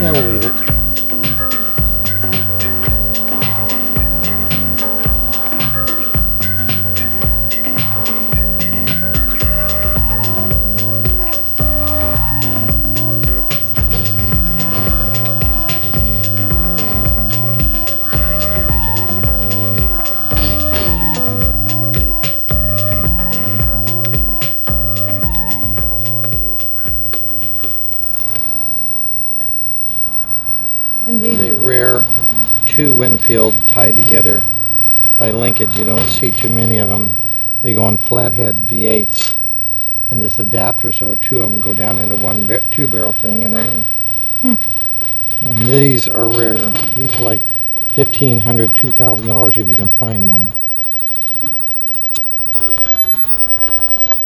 Yeah, we'll leave it. This is a rare two Winfield tied together by linkage. You don't see too many of them. They go on Flathead V8s in this adapter, so two of them go down into one two barrel thing, and then and these are rare. These are like $1,500, $2,000 if you can find one.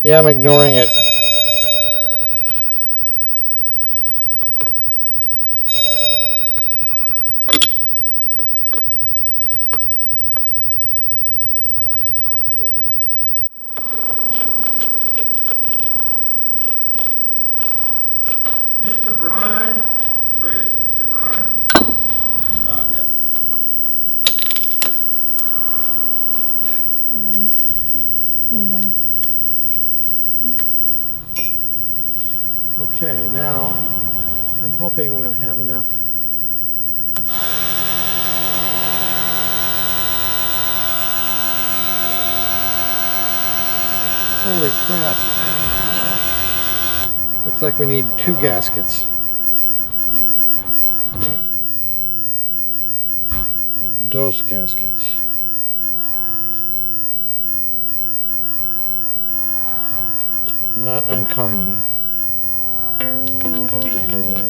Yeah, I'm ignoring it. Mr. Braun, Chris, Mr. Braun. Yep. I'm ready. There you go. Okay, now I'm hoping I'm going to have enough. Holy crap. Looks like we need 2 gaskets. Dos gaskets. Not uncommon. Have to do that.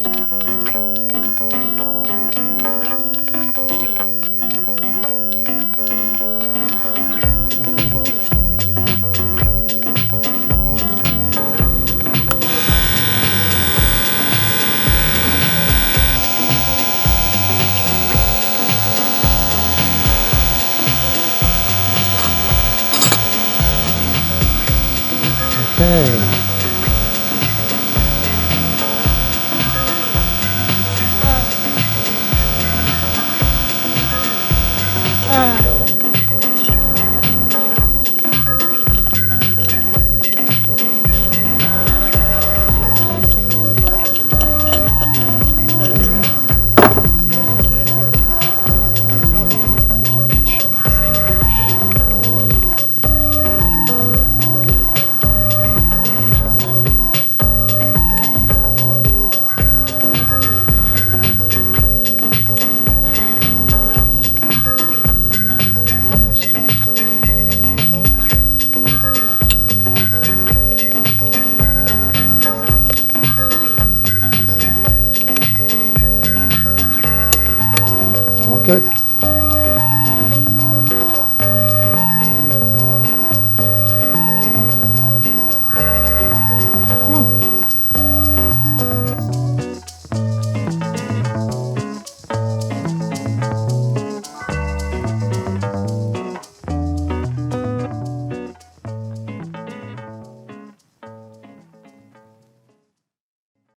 Okay. Good.